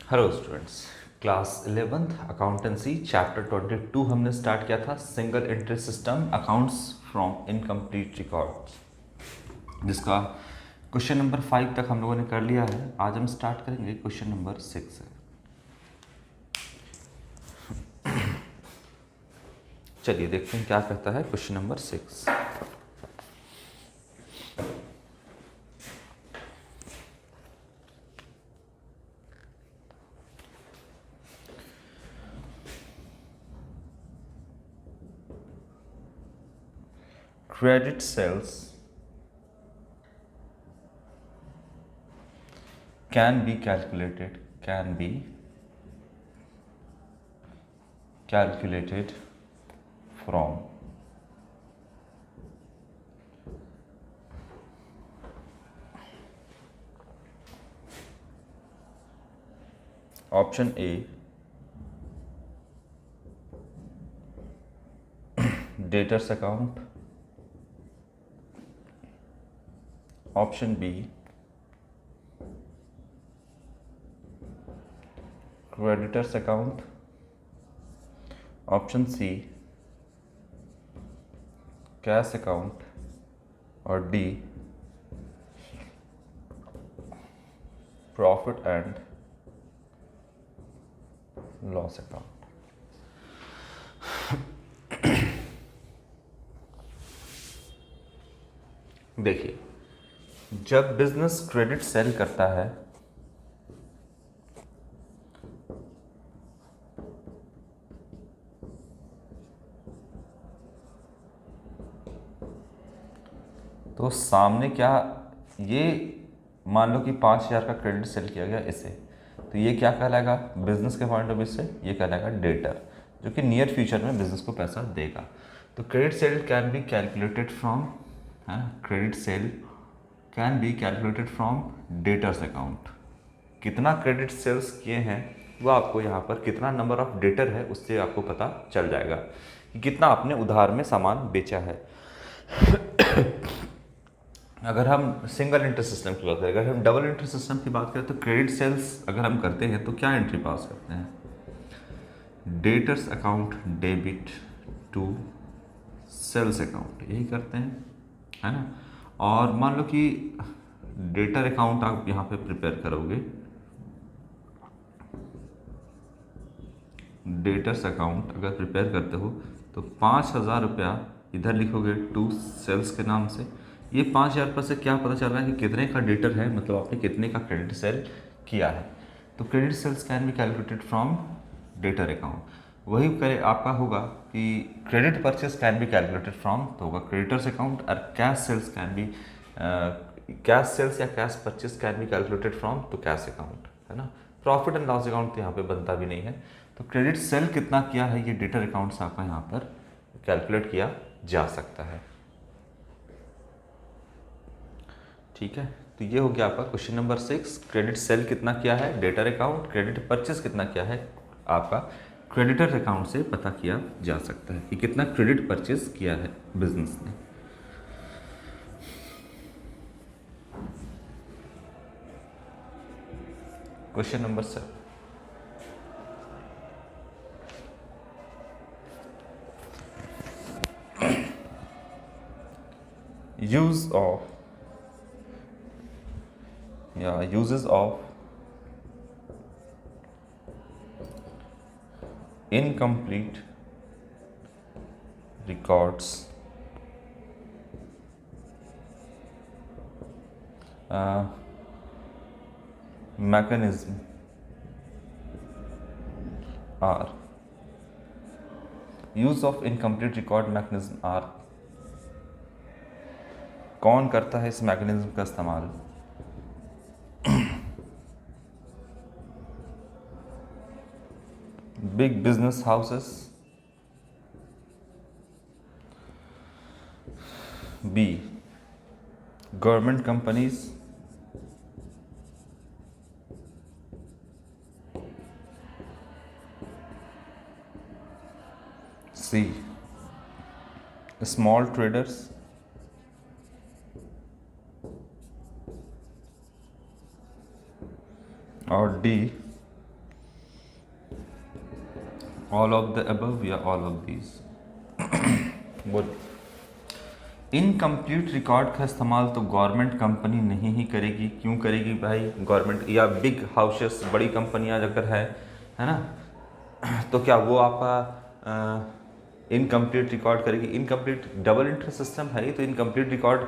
Hello students, class 11th accountancy chapter 22 हमने start किया था। Single entry system accounts from incomplete records, जिसका question number 5 तक हम लोगों ने कर लिया है। आज हम स्टार्ट करेंगे क्वेश्चन नंबर 6 से। चलिए देखते हैं क्या कहता है question number 6। Credit sales can be calculated from option A, debtors account, option B, creditors account, option C, cash account, और D, profit and loss account. देखिए, जब बिजनेस क्रेडिट सेल करता है तो सामने क्या, ये मान लो कि 5,000 का क्रेडिट सेल किया गया इसे, तो ये क्या कहलाएगा बिजनेस के पॉइंट ऑफ व्यू से? ये कहलाएगा डेटर, जो कि नियर फ्यूचर में बिजनेस को पैसा देगा। तो credit sale can be calculated from, credit sale can be calculated from debtors account. कितना क्रेडिट सेल्स किए हैं वो आपको यहाँ पर, कितना नंबर ऑफ डेटर है उससे आपको पता चल जाएगा कि कितना आपने उधार में सामान बेचा है। अगर हम सिंगल एंट्री सिस्टम की बात करें, अगर हम डबल एंट्री सिस्टम की बात करें, तो क्रेडिट सेल्स अगर हम करते हैं तो क्या एंट्री पास करते हैं? Debtors account debit to sales account, यही करते हैं, है ना। और मान लो कि डेटर अकाउंट आप यहाँ पे प्रिपेयर करोगे, डेटर्स अकाउंट अगर प्रिपेयर करते हो तो 5,000 रुपया इधर लिखोगे टू सेल्स के नाम से। ये 5,000 रुपये से क्या पता चल रहा है कि कितने का डेटर है, मतलब आपने कितने का क्रेडिट सेल किया है। तो credit sales can be calculated from debtor account. वही करे आपका होगा कि credit purchase can be calculated from, तो होगा क्रेडिटर्स अकाउंट। और cash sales can be, cash sales या cash purchase can be calculated from, तो कैश अकाउंट, है ना। प्रॉफिट एंड लॉस अकाउंट तो यहाँ पे बनता भी नहीं है। तो क्रेडिट सेल कितना किया है ये डेटर अकाउंट से आपका यहाँ पर कैलकुलेट किया जा सकता है। ठीक है, तो ये हो गया आपका क्वेश्चन नंबर 6। क्रेडिट सेल कितना किया है डेटर अकाउंट, क्रेडिट परचेस कितना किया है आपका क्रेडिटर अकाउंट से पता किया जा सकता है कि कितना क्रेडिट परचेस किया है बिजनेस ने। क्वेश्चन नंबर 7, यूज ऑफ या uses of incomplete records mechanism are, use of incomplete record mechanism are, कौन करता है इस मैकेनिज्म का इस्तेमाल? Big business houses, B government companies, C small traders, और D all of the above या all of these? बोल। इनकम्प्लीट रिकॉर्ड का इस्तेमाल तो गवर्नमेंट कंपनी नहीं ही करेगी। क्यों करेगी भाई? गवर्नमेंट या बिग हाउसेस, बड़ी कंपनियां अगर है ना, तो क्या वो आपका इनकम्प्लीट रिकॉर्ड करेगी? इनकम्प्लीट डबल एंट्री सिस्टम है तो इनकम्प्लीट रिकॉर्ड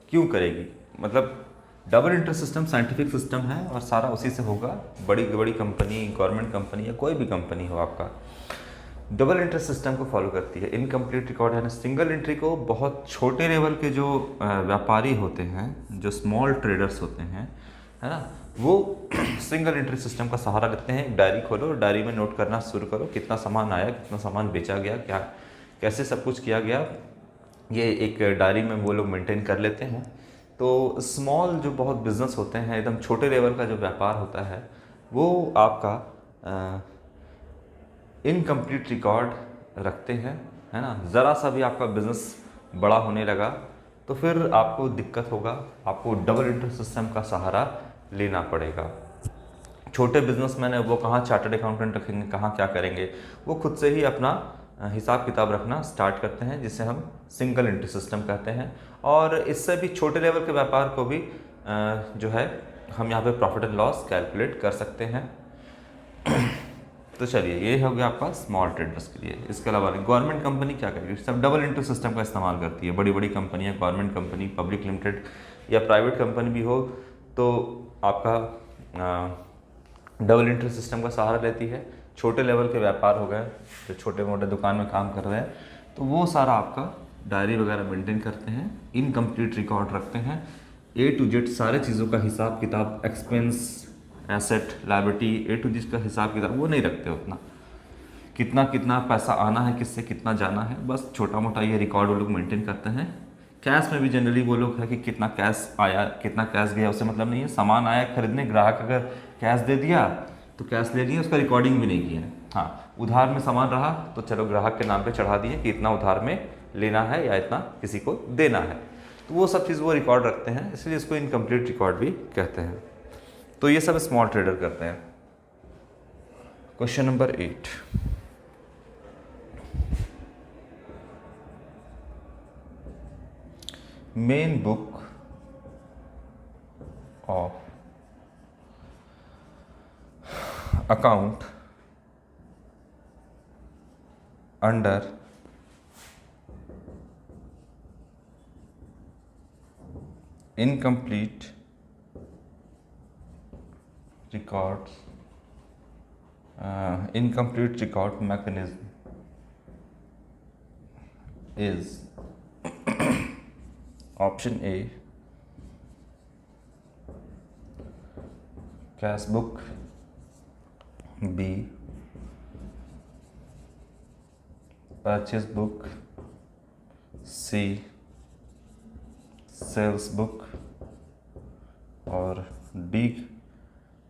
क्यों करेगी? मतलब double entry system scientific system है और सारा उसी से होगा। बड़ी बड़ी कंपनी, गवर्नमेंट कंपनी या कोई भी कंपनी हो आपका, डबल एंट्री सिस्टम को फॉलो करती है। इनकम्प्लीट रिकॉर्ड है ना, सिंगल एंट्री को बहुत छोटे लेवल के जो व्यापारी होते हैं, जो स्मॉल ट्रेडर्स होते हैं, है ना, वो सिंगल एंट्री सिस्टम का सहारा लेते हैं। एक डायरी खोलो और डायरी में नोट करना शुरू करो, कितना सामान आया, कितना सामान बेचा गया, क्या कैसे सब कुछ किया गया, ये एक डायरी में वो लोग मेंटेन कर लेते हैं। तो स्मॉल जो बहुत बिजनेस होते हैं, एकदम छोटे लेवल का जो व्यापार होता है, वो आपका इनकम्प्लीट रिकॉर्ड रखते हैं, है ना। ज़रा सा भी आपका बिजनेस बड़ा होने लगा तो फिर आपको दिक्कत होगा, आपको डबल एंट्री सिस्टम का सहारा लेना पड़ेगा। छोटे बिजनेसमैन है वो कहाँ चार्टर्ड अकाउंटेंट रखेंगे, कहाँ क्या करेंगे, वो खुद से ही अपना हिसाब किताब रखना स्टार्ट करते हैं, जिसे हम सिंगल एंट्री सिस्टम कहते हैं। और इससे भी छोटे लेवल के व्यापार को भी जो है हम यहाँ पे प्रॉफिट एंड लॉस कैलकुलेट कर सकते हैं। तो चलिए, ये हो गया आपका स्मॉल ट्रेडर्स के लिए। इसके अलावा गवर्नमेंट कंपनी क्या करेगी? सब डबल एंट्री सिस्टम का इस्तेमाल करती है। बड़ी बड़ी कंपनियां, गवर्नमेंट कंपनी, पब्लिक लिमिटेड या प्राइवेट कंपनी भी हो, तो आपका डबल एंट्री सिस्टम का सहारा लेती है। छोटे लेवल के व्यापार हो गए, जो छोटे मोटे दुकान में काम कर रहे हैं, तो वो सारा आपका डायरी वगैरह मेंटेन करते हैं, इनकम्प्लीट रिकॉर्ड रखते हैं, ए टू जेड सारे चीज़ों का हिसाब किताब, expense, asset, liability, A to Z का हिसाब किताब वो नहीं रखते उतना। कितना कितना पैसा आना है, किससे कितना जाना है, बस छोटा मोटा ये रिकॉर्ड वो लोग मेंटेन करते हैं। कैश में भी जनरली वो लोग है कि कितना कैश आया, कितना कैश गया, उससे मतलब नहीं है। सामान आया खरीदने, ग्राहक अगर कैश दे दिया तो कैश ले लिया, उसका रिकॉर्डिंग भी नहीं किया है। हाँ, उधार में सामान रहा तो चलो ग्राहक के नाम पे चढ़ा दिए कि इतना उधार में लेना है या इतना किसी को देना है, तो वो सब चीज़ वो रिकॉर्ड रखते हैं, इसलिए इसको इनकम्प्लीट रिकॉर्ड भी कहते हैं। तो ये सब स्मॉल ट्रेडर करते हैं। Question number 8, main book of account under incomplete records, incomplete record mechanism is option A, cash book, B, purchase book, C, sales book, और D,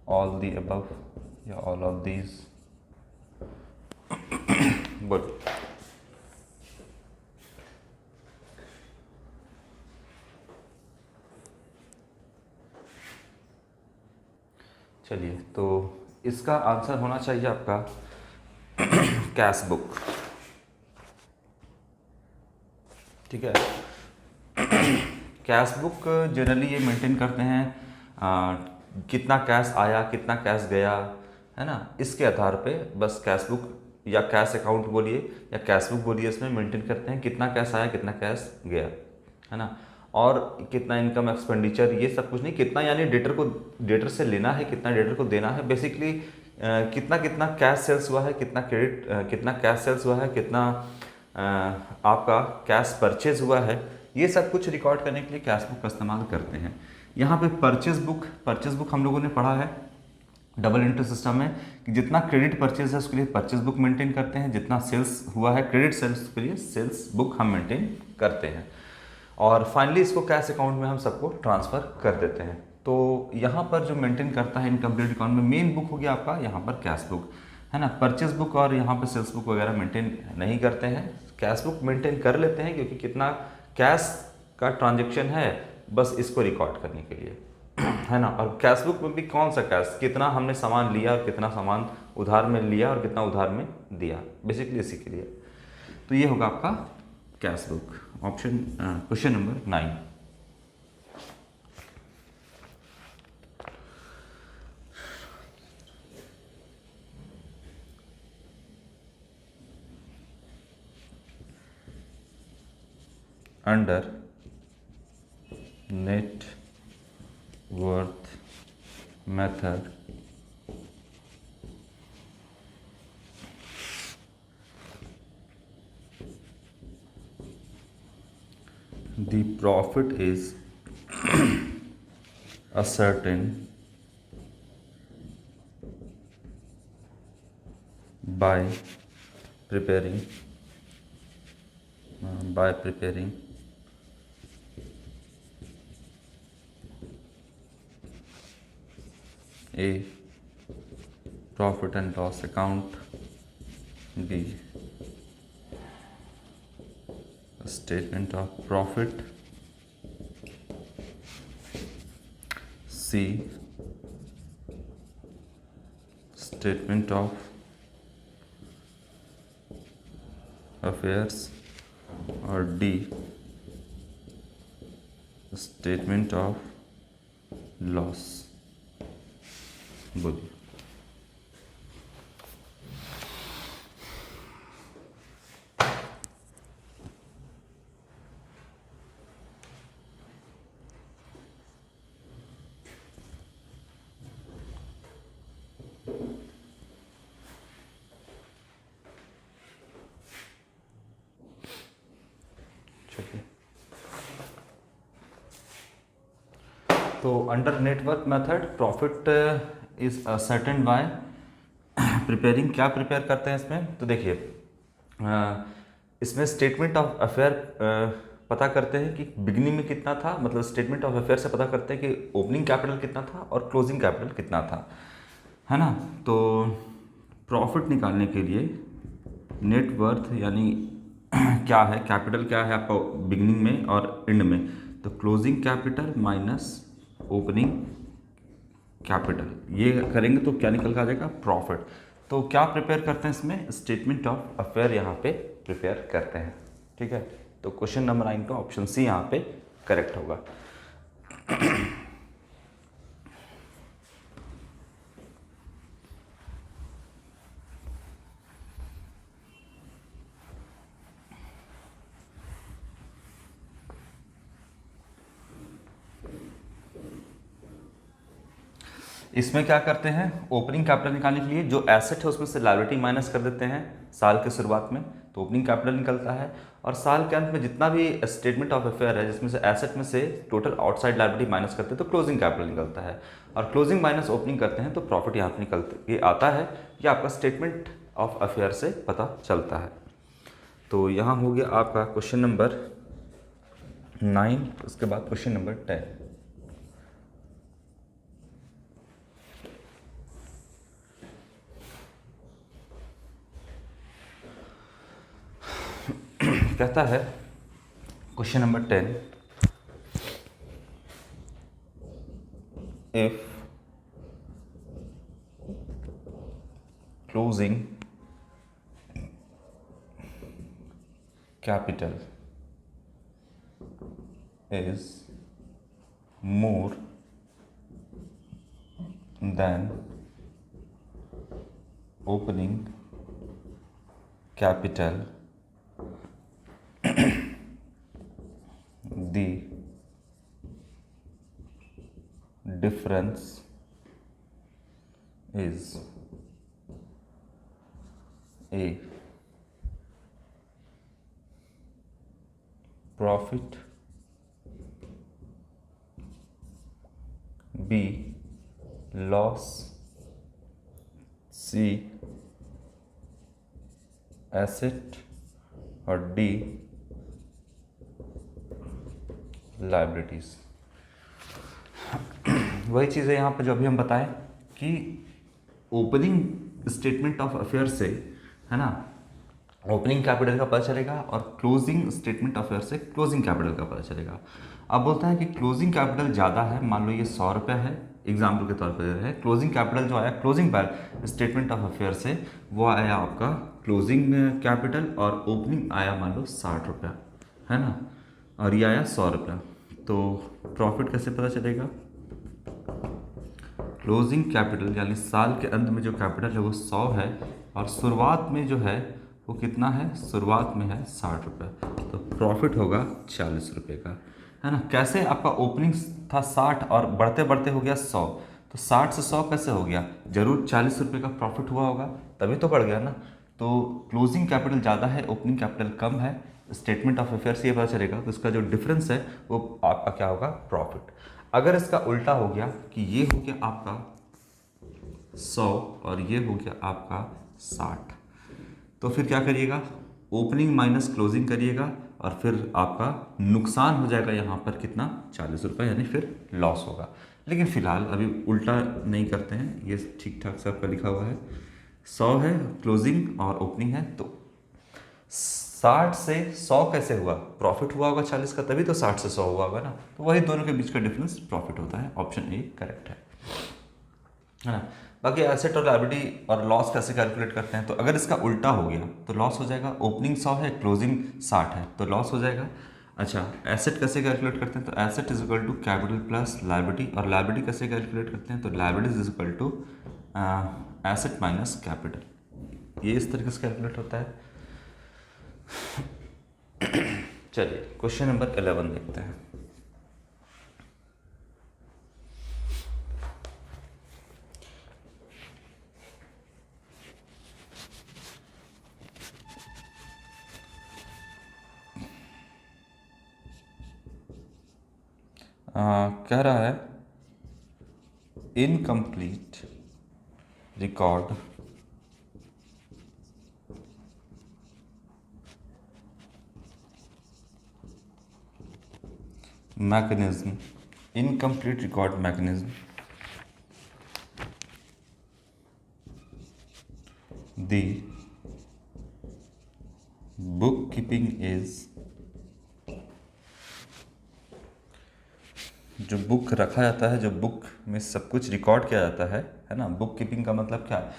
ऑल दी अबव या ऑल ऑफ दीज। बोल। चलिए, तो इसका answer होना चाहिए आपका cash book. ठीक है, कैश बुक जनरली ये मेंटेन करते हैं कितना कैश आया, कितना कैश गया, है ना, इसके आधार पे बस कैश बुक या कैश अकाउंट बोलिए या कैश बुक बोलिए, इसमें मेंटेन करते हैं कितना कैश आया, कितना कैश गया, है ना, और कितना इनकम एक्सपेंडिचर, ये सब कुछ नहीं। कितना यानी डेटर से लेना है, कितना डेटर को देना है, बेसिकली कितना कितना कैश सेल्स हुआ है, कितना कैश सेल्स हुआ है, कितना आपका कैश परचेज हुआ है, ये सब कुछ रिकॉर्ड करने के लिए कैश बुक का इस्तेमाल करते हैं। यहाँ पे परचेज बुक हम लोगों ने पढ़ा है डबल एंट्री सिस्टम में कि जितना क्रेडिट परचेज है उसके लिए परचेज बुक मेंटेन करते हैं, जितना सेल्स हुआ है क्रेडिट सेल्स के लिए सेल्स बुक हम मेंटेन करते हैं, और फाइनली इसको कैश अकाउंट में हम सबको ट्रांसफ़र कर देते हैं। तो यहाँ पर जो मेंटेन करता है इनकम्प्लीट अकाउंट में, मेन बुक हो गया आपका यहाँ पर कैश बुक, है ना। परचेज बुक और यहाँ पर सेल्स बुक वगैरह मेंटेन नहीं करते हैं, कैश बुक मेंटेन कर लेते हैं क्योंकि कितना कैश का ट्रांजेक्शन है बस इसको रिकॉर्ड करने के लिए, है ना। और कैश बुक में भी कौन सा कैश, कितना हमने सामान लिया और कितना सामान उधार में लिया और कितना उधार में दिया, बेसिकली इसी के लिए। तो ये होगा आपका cash book. Option question number 9। Under net worth method the profit is ascertained by preparing a profit and loss account, B statement of profit, C statement of affairs, और D statement of loss। बोलिए। तो under network method profit is certain bye preparing. क्या prepare करते हैं इसमें? तो देखिए इसमें स्टेटमेंट ऑफ अफेयर पता करते हैं कि बिगनिंग में कितना था, मतलब स्टेटमेंट ऑफ अफेयर से पता करते हैं कि ओपनिंग कैपिटल कितना था और क्लोजिंग कैपिटल कितना था, है ना। तो प्रॉफिट निकालने के लिए नेट वर्थ यानी क्या है, कैपिटल क्या है आपका बिगनिंग में और एंड में, तो closing capital minus opening capital, ये करेंगे तो क्या निकल कर आ जाएगा? प्रॉफिट। तो क्या प्रिपेयर करते हैं इसमें? स्टेटमेंट ऑफ अफेयर यहाँ पे प्रिपेयर करते हैं, ठीक है। तो क्वेश्चन नंबर 9 का ऑप्शन सी यहाँ पे करेक्ट होगा। इसमें क्या करते हैं? ओपनिंग कैपिटल निकालने के लिए जो एसेट है उसमें से लायबिलिटी माइनस कर देते हैं साल के शुरुआत में, तो ओपनिंग कैपिटल निकलता है। और साल के अंत में जितना भी स्टेटमेंट ऑफ अफेयर है जिसमें से एसेट में से टोटल आउटसाइड लायबिलिटी माइनस करते हैं तो क्लोजिंग कैपिटल निकलता है। और क्लोजिंग माइनस ओपनिंग करते हैं तो प्रॉफिट यहाँ पर निकलते ये आता है। ये आपका स्टेटमेंट ऑफ अफेयर से पता चलता है। तो यहाँ हो गया आपका क्वेश्चन नंबर 9। उसके बाद क्वेश्चन नंबर 10। कहता है question number 10, if closing capital is more than opening capital, the difference is a profit, B loss, C asset और D लाइबिलिटीज। वही चीज़ है यहाँ पे जो अभी हम बताएं कि ओपनिंग स्टेटमेंट ऑफ अफेयर से, है ना, ओपनिंग कैपिटल का पता चलेगा और क्लोजिंग स्टेटमेंट ऑफ अफेयर से क्लोजिंग कैपिटल का पता चलेगा। अब बोलता है कि क्लोजिंग कैपिटल ज़्यादा है, मान लो ये 100 रुपया है, एग्जाम्पल के तौर पर है। क्लोजिंग कैपिटल जो आया क्लोजिंग पर स्टेटमेंट ऑफ अफेयर से वो आया आपका क्लोजिंग कैपिटल, और ओपनिंग आया मान लो 60 रुपया, है ना, और ये आया 100 रुपया। तो प्रॉफिट कैसे पता चलेगा? क्लोजिंग कैपिटल यानी साल के अंत में जो कैपिटल है वो 100 है, और शुरुआत में जो है वो कितना है? शुरुआत में है 60 रुपये, तो प्रॉफिट होगा 40 रुपये का, है ना। कैसे? आपका ओपनिंग था 60 और बढ़ते बढ़ते हो गया 100, तो 60 से 100 कैसे हो गया? जरूर 40 रुपये का प्रॉफिट हुआ होगा, तभी तो बढ़ गया ना। तो क्लोजिंग कैपिटल ज़्यादा है, ओपनिंग कैपिटल कम है, स्टेटमेंट ऑफ अफेयर से ये पता चलेगा। तो इसका जो डिफरेंस है वो आपका क्या होगा? प्रॉफिट। अगर इसका उल्टा हो गया कि ये हो गया आपका 100 और ये हो गया आपका 60, तो फिर क्या करिएगा? ओपनिंग माइनस क्लोजिंग करिएगा, और फिर आपका नुकसान हो जाएगा यहाँ पर कितना? 40 रुपये, यानी फिर लॉस होगा। लेकिन फिलहाल अभी उल्टा नहीं करते हैं, ये ठीक ठाक से आपका लिखा हुआ है। 100 है क्लोजिंग और ओपनिंग है, तो 60 से 100 कैसे हुआ? प्रॉफिट हुआ होगा 40 का, तभी तो 60 से 100 हुआ होगा ना। तो वही दोनों के बीच का डिफरेंस प्रॉफिट होता है। ऑप्शन ए करेक्ट है ना। बाकी एसेट और लायबिलिटी और लॉस कैसे कैलकुलेट करते हैं? तो अगर इसका उल्टा हो गया तो लॉस हो जाएगा। ओपनिंग 100 है, क्लोजिंग 60 है, तो लॉस हो जाएगा। अच्छा, एसेट कैसे कैलकुलेट करते हैं? तो asset is equal to capital plus liability, और लायबिलिटी कैसे कैलकुलेट करते हैं? तो liability is equal to asset minus capital. ये इस तरीके से कैलकुलेट होता है। चलिए क्वेश्चन नंबर 11 देखते हैं। कह रहा है incomplete record mechanism, incomplete record mechanism, the bookkeeping is, जो बुक रखा जाता है, जो बुक में सब कुछ रिकॉर्ड किया जाता है ना। बुक कीपिंग का मतलब क्या है?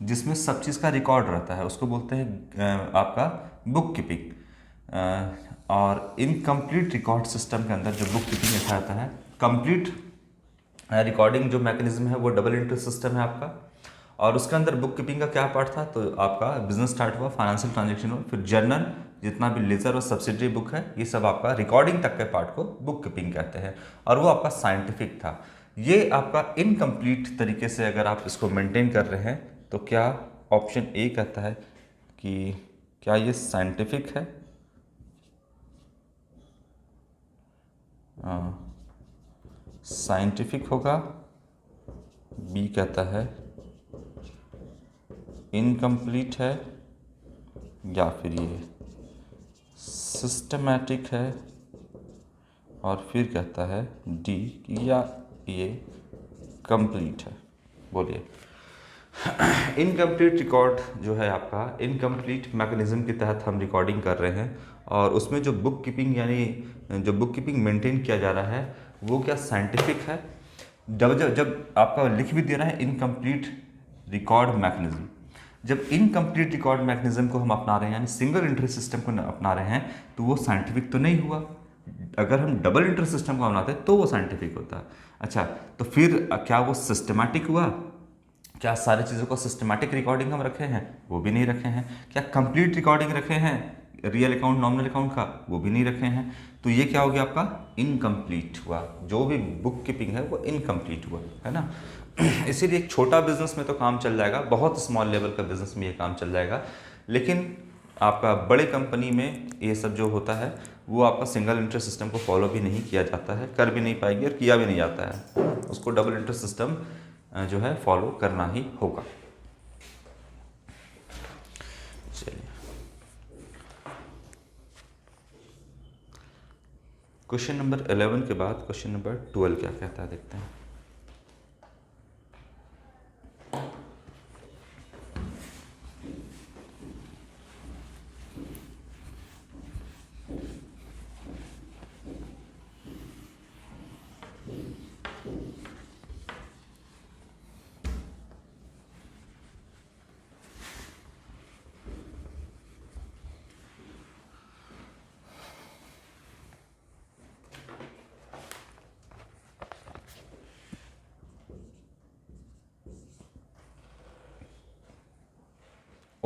जिसमें सब चीज़ का रिकॉर्ड रहता है उसको बोलते हैं आपका बुक कीपिंग। और इनकम्प्लीट रिकॉर्ड सिस्टम के अंदर जो बुक कीपिंग रखा जाता है, कंप्लीट रिकॉर्डिंग जो मैकेनिज्म है वो डबल एंट्री सिस्टम है आपका। और उसके अंदर बुक कीपिंग का क्या पार्ट था? तो आपका बिजनेस स्टार्ट हुआ, फाइनेंशियल ट्रांजेक्शन हुआ, फिर जर्नल, जितना भी लेजर और सब्सिडरी बुक है, ये सब आपका रिकॉर्डिंग तक के पार्ट को बुक कीपिंग कहते हैं। और वो आपका साइंटिफिक था। ये आपका इनकम्प्लीट तरीके से अगर आप इसको मेंटेन कर रहे हैं तो क्या ऑप्शन ए कहता है कि क्या ये साइंटिफिक है? साइंटिफिक होगा। बी कहता है इनकम्प्लीट है, या फिर ये सिस्टमैटिक है, और फिर कहता है डी या ये कंप्लीट है। बोलिए। इनकम्प्लीट रिकॉर्ड जो है आपका, इनकम्प्लीट मैकेनिज्म के तहत हम रिकॉर्डिंग कर रहे हैं, और उसमें जो बुक कीपिंग यानी जो बुक कीपिंग मेंटेन किया जा रहा है वो क्या साइंटिफिक है? जब आपका लिख भी दे रहा है इनकम्प्लीट रिकॉर्ड मैकेनिज्म, जब इनकम्प्लीट रिकॉर्ड मैकेनिज्म को हम अपना रहे हैं यानी सिंगल एंट्री सिस्टम को अपना रहे हैं, तो वो साइंटिफिक तो नहीं हुआ। अगर हम डबल एंट्री सिस्टम को अपनाते तो वो साइंटिफिक होता। अच्छा, तो फिर क्या वो सिस्टमैटिक हुआ? क्या सारी चीज़ों को सिस्टमैटिक रिकॉर्डिंग हम रखे हैं? वो भी नहीं रखे हैं। क्या कंप्लीट रिकॉर्डिंग रखे हैं रियल अकाउंट नॉमिनल अकाउंट का? वो भी नहीं रखे हैं। तो ये क्या हो गया आपका? इनकम्प्लीट हुआ। जो भी बुक कीपिंग है वो इनकम्प्लीट हुआ, है ना। इसीलिए एक छोटा बिजनेस में तो काम चल जाएगा, बहुत स्मॉल लेवल का बिजनेस में ये काम चल जाएगा, लेकिन आपका बड़े कंपनी में ये सब जो होता है वो आपका सिंगल एंट्री सिस्टम को फॉलो भी नहीं किया जाता है, कर भी नहीं पाएगी और किया भी नहीं जाता है। उसको डबल एंट्री सिस्टम जो है फॉलो करना ही होगा। चलिए क्वेश्चन नंबर 11 के बाद क्वेश्चन नंबर 12 क्या कहता है देखते हैं।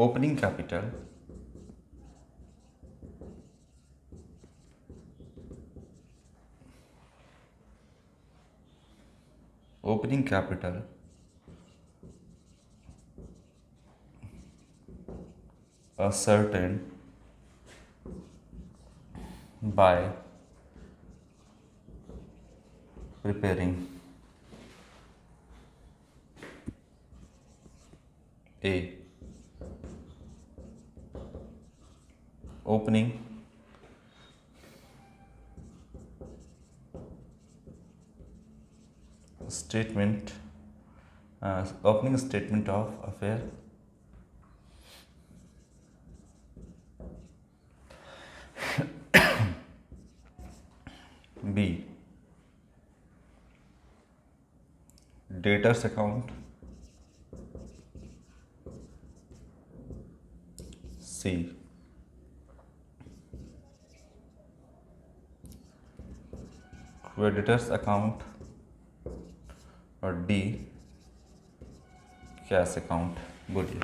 Opening capital ascertained by preparing a opening statement of affair B debtors account C creditors account और D कैश अकाउंट। बोलिए,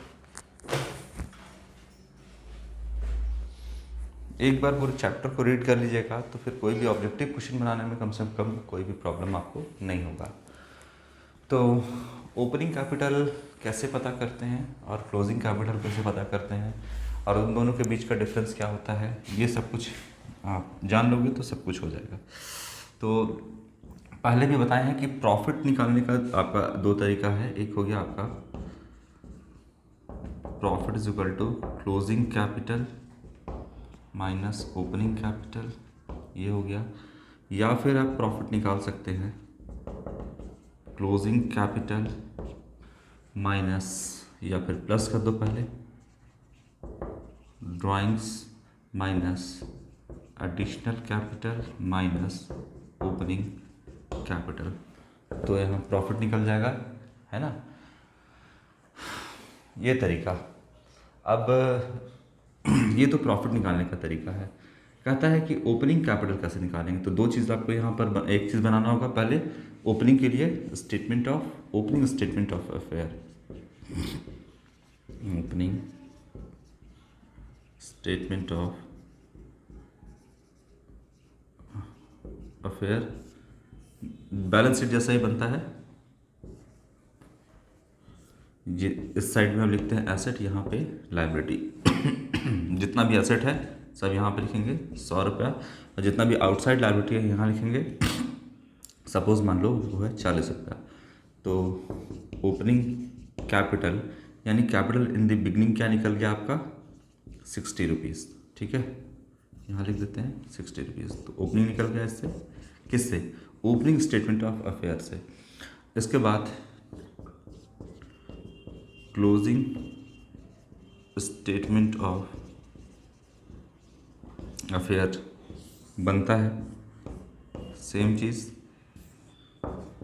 एक बार पूरे चैप्टर को रीड कर लीजिएगा तो फिर कोई भी ऑब्जेक्टिव क्वेश्चन बनाने में कम से कम कोई भी प्रॉब्लम आपको नहीं होगा। तो ओपनिंग कैपिटल कैसे पता करते हैं और क्लोजिंग कैपिटल कैसे पता करते हैं और उन दोनों के बीच का डिफरेंस क्या होता है, ये सब कुछ आप जान लोगे तो सब कुछ हो जाएगा। तो पहले भी बताए हैं कि प्रॉफिट निकालने का आपका दो तरीका है। एक हो गया आपका profit is equal to closing capital minus opening capital, ये हो गया। या फिर आप प्रॉफिट निकाल सकते हैं क्लोजिंग कैपिटल माइनस, या फिर प्लस कर दो पहले, drawings minus additional capital minus opening capital, तो यहाँ प्रॉफिट निकल जाएगा, है ना। ये तरीका। अब ये तो प्रॉफिट निकालने का तरीका है। कहता है कि ओपनिंग कैपिटल कैसे निकालेंगे, तो दो चीज़ आपको यहाँ पर एक चीज़ बनाना होगा। पहले ओपनिंग के लिए opening statement of affair, opening statement of affair balance sheet जैसा ही बनता है। ये इस साइड में हम लिखते हैं एसेट, यहाँ पे लायबिलिटी। जितना भी एसेट है सब यहाँ पे लिखेंगे 100 रुपया, और जितना भी आउटसाइड लायबिलिटी है यहाँ लिखेंगे, सपोज मान लो वो है 40 रुपया। तो ओपनिंग कैपिटल यानी कैपिटल इन द बिगनिंग क्या निकल गया आपका 60 रुपीज़, ठीक है, यहाँ लिख देते हैं 60 रुपीज़। तो ओपनिंग निकल गया इससे, किससे, ओपनिंग स्टेटमेंट ऑफ अफेयर से। इसके बाद क्लोजिंग स्टेटमेंट ऑफ अफेयर बनता है, सेम चीज़,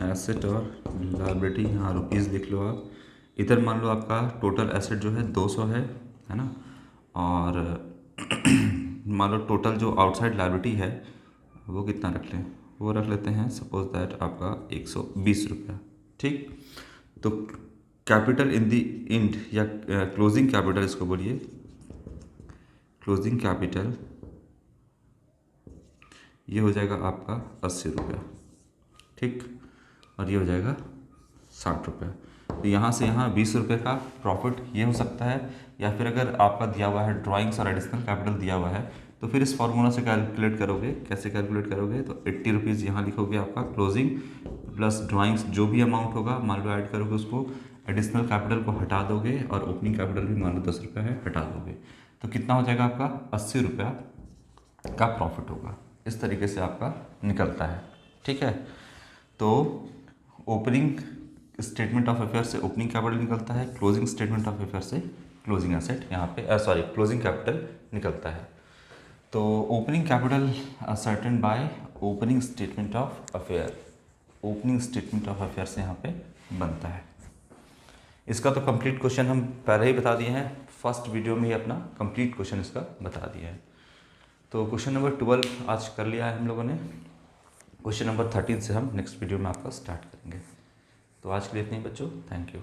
एसेट और लायबिलिटी, यहाँ रुपीज़ लिख लो आप। इधर मान लो आपका टोटल एसेट जो है 200 है ना, और मान लो टोटल जो आउटसाइड लायबिलिटी है वो कितना रख लें, वो रख लेते हैं सपोज दैट आपका 120 रुपया, ठीक। तो कैपिटल इन दी इंड या क्लोजिंग कैपिटल इसको बोलिए, क्लोजिंग कैपिटल ये हो जाएगा आपका 80 रुपया, ठीक, और ये हो जाएगा 60 रुपया। तो यहाँ से यहाँ 20 रुपये का प्रॉफिट ये हो सकता है। या फिर अगर आपका दिया हुआ है ड्राइंग्स और एडिशनल कैपिटल दिया हुआ है तो फिर इस फॉर्मूला से कैलकुलेट करोगे। कैसे कैलकुलेट करोगे, तो 80 रुपीज़ यहाँ लिखोगे आपका क्लोजिंग प्लस ड्राइंग्स जो भी अमाउंट होगा मान लो ऐड करोगे, उसको एडिशनल कैपिटल को हटा दोगे और ओपनिंग कैपिटल भी मान लो 10 रुपया है, हटा दोगे, तो कितना हो जाएगा आपका 80 रुपया का प्रॉफिट होगा। इस तरीके से आपका निकलता है, ठीक है। तो ओपनिंग स्टेटमेंट ऑफ अफेयर से ओपनिंग कैपिटल निकलता है, क्लोजिंग स्टेटमेंट ऑफ अफेयर से क्लोजिंग एसेट यहाँ पे क्लोजिंग कैपिटल निकलता है। तो opening capital certain by opening statement of affair, opening statement of affair से यहाँ पे बनता है। इसका तो कंप्लीट क्वेश्चन हम पहले ही बता दिए हैं, फर्स्ट वीडियो में ही अपना कंप्लीट क्वेश्चन इसका बता दिया है। तो क्वेश्चन नंबर 12 आज कर लिया है हम लोगों ने। क्वेश्चन नंबर 13 से हम नेक्स्ट वीडियो में आपका स्टार्ट करेंगे। तो आज के लिए इतने ही बच्चों, थैंक यू।